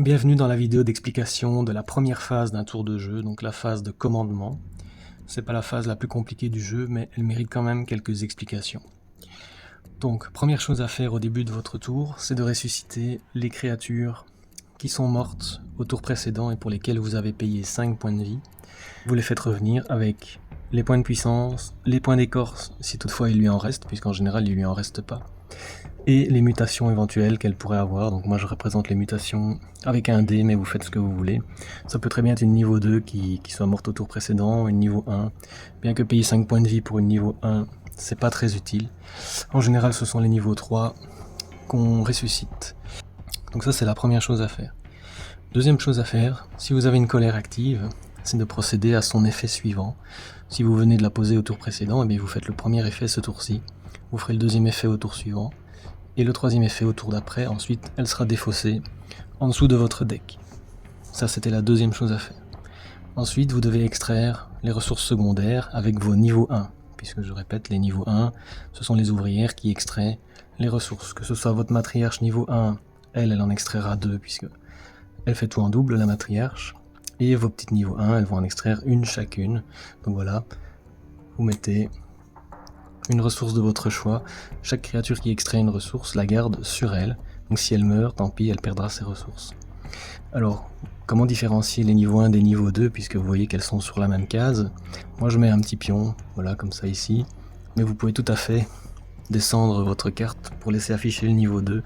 Bienvenue dans la vidéo d'explication de la première phase d'un tour de jeu, donc la phase de commandement. C'est pas la phase la plus compliquée du jeu, mais elle mérite quand même quelques explications. Donc, première chose à faire au début de votre tour, c'est de ressusciter les créatures qui sont mortes au tour précédent et pour lesquelles vous avez payé 5 points de vie. Vous les faites revenir avec les points de puissance, les points d'écorce, si toutefois il lui en reste, puisqu'en général il lui en reste pas, et les mutations éventuelles qu'elle pourrait avoir. Donc moi je représente les mutations avec un dé, mais vous faites ce que vous voulez. Ça peut très bien être une niveau 2 qui soit morte au tour précédent, une niveau 1, bien que payer 5 points de vie pour une niveau 1, c'est pas très utile. En général ce sont les niveaux 3 qu'on ressuscite. Donc ça c'est la première chose à faire. Deuxième chose à faire, si vous avez une colère active, c'est de procéder à son effet suivant. Si vous venez de la poser au tour précédent, et bien vous faites le premier effet ce tour-ci, vous ferez le deuxième effet au tour suivant, et le troisième effet au tour d'après. Ensuite elle sera défaussée en dessous de votre deck. Ça c'était la deuxième chose à faire. Ensuite vous devez extraire les ressources secondaires avec vos niveaux 1, puisque je répète, les niveaux 1, ce sont les ouvrières qui extraient les ressources. Que ce soit votre matriarche niveau 1, elle en extraira 2, puisque elle fait tout en double, la matriarche, et vos petites niveaux 1, elles vont en extraire une chacune. Donc voilà, vous mettez une ressource de votre choix. Chaque créature qui extrait une ressource la garde sur elle. Donc si elle meurt, tant pis, elle perdra ses ressources. Alors, comment différencier les niveaux 1 des niveaux 2, puisque vous voyez qu'elles sont sur la même case? Moi je mets un petit pion, voilà, comme ça ici. Mais vous pouvez tout à fait descendre votre carte pour laisser afficher le niveau 2.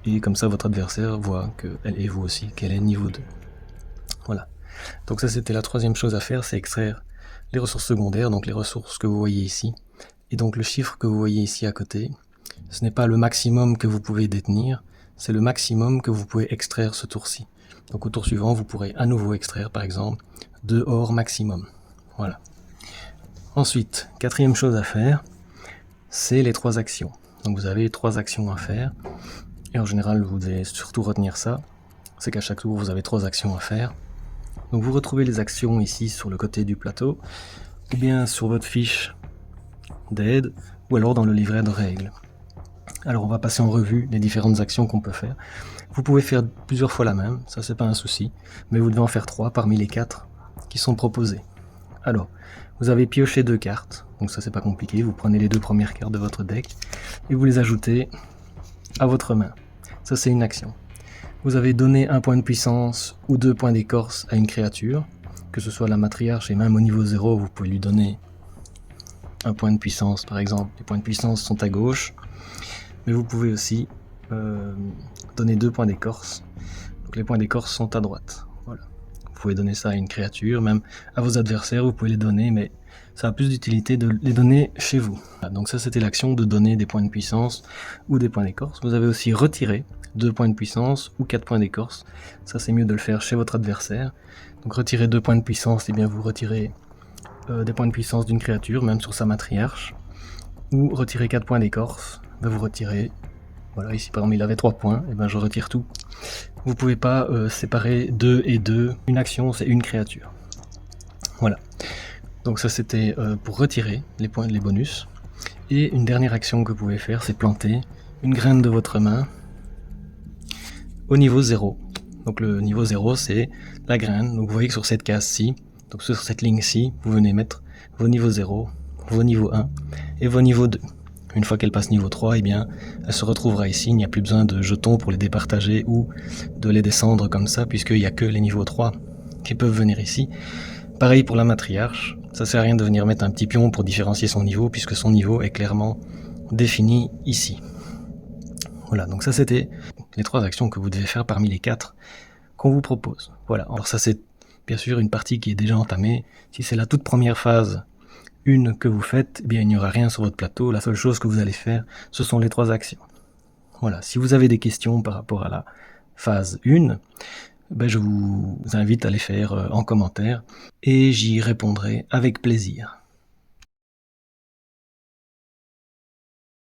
Et comme ça votre adversaire voit qu'elle et vous aussi, qu'elle est niveau 2. Voilà. Donc ça c'était la troisième chose à faire, c'est extraire les ressources secondaires, donc les ressources que vous voyez ici. Et donc le chiffre que vous voyez ici à côté, ce n'est pas le maximum que vous pouvez détenir, c'est le maximum que vous pouvez extraire ce tour-ci. Donc au tour suivant, vous pourrez à nouveau extraire par exemple 2 or maximum. Voilà. Ensuite, quatrième chose à faire, c'est les 3 actions. Donc vous avez 3 actions à faire. Et en général, vous devez surtout retenir ça, c'est qu'à chaque tour, vous avez 3 actions à faire. Donc vous retrouvez les actions ici sur le côté du plateau, ou bien sur votre fiche d'aide, ou alors dans le livret de règles. Alors on va passer en revue les différentes actions qu'on peut faire. Vous pouvez faire plusieurs fois la même, ça c'est pas un souci, mais vous devez en faire 3 parmi les 4 qui sont proposées. Alors, vous avez pioché 2 cartes, donc ça c'est pas compliqué, vous prenez les 2 premières cartes de votre deck, et vous les ajoutez à votre main. Ça c'est une action. Vous avez donné 1 point de puissance ou 2 points d'écorce à une créature, que ce soit la matriarche, et même au niveau 0, vous pouvez lui donner 1 point de puissance par exemple. Les points de puissance sont à gauche, mais vous pouvez aussi donner 2 points d'écorce. Donc les points d'écorce sont à droite. Voilà. Vous pouvez donner ça à une créature, même à vos adversaires, vous pouvez les donner, mais ça a plus d'utilité de les donner chez vous. Voilà. Donc ça c'était l'action de donner des points de puissance ou des points d'écorce. Vous avez aussi retiré 2 points de puissance ou 4 points d'écorce. Ça c'est mieux de le faire chez votre adversaire. Donc retirer 2 points de puissance, et bien vous retirez des points de puissance d'une créature, même sur sa matriarche. Ou retirer 4 points d'écorce, ben vous retirez, voilà, ici par exemple il avait 3 points, et ben je retire tout. Vous pouvez pas séparer 2 et 2, une action c'est une créature. Voilà. Donc ça c'était pour retirer les points, les bonus. Et une dernière action que vous pouvez faire, c'est planter une graine de votre main au niveau 0. Donc le niveau 0 c'est la graine, donc vous voyez que sur cette case-ci, donc sur cette ligne-ci, vous venez mettre vos niveaux 0, vos niveaux 1 et vos niveaux 2. Une fois qu'elle passe niveau 3, eh bien, elle se retrouvera ici, il n'y a plus besoin de jetons pour les départager ou de les descendre comme ça, puisqu'il n'y a que les niveaux 3 qui peuvent venir ici. Pareil pour la matriarche, ça sert à rien de venir mettre un petit pion pour différencier son niveau, puisque son niveau est clairement défini ici. Voilà, donc ça c'était les 3 actions que vous devez faire parmi les 4 qu'on vous propose. Voilà, alors ça c'est bien sûr une partie qui est déjà entamée. Si c'est la toute première phase, une que vous faites, eh bien il n'y aura rien sur votre plateau. La seule chose que vous allez faire, ce sont les 3 actions. Voilà, si vous avez des questions par rapport à la phase 1, ben je vous invite à les faire en commentaire et j'y répondrai avec plaisir.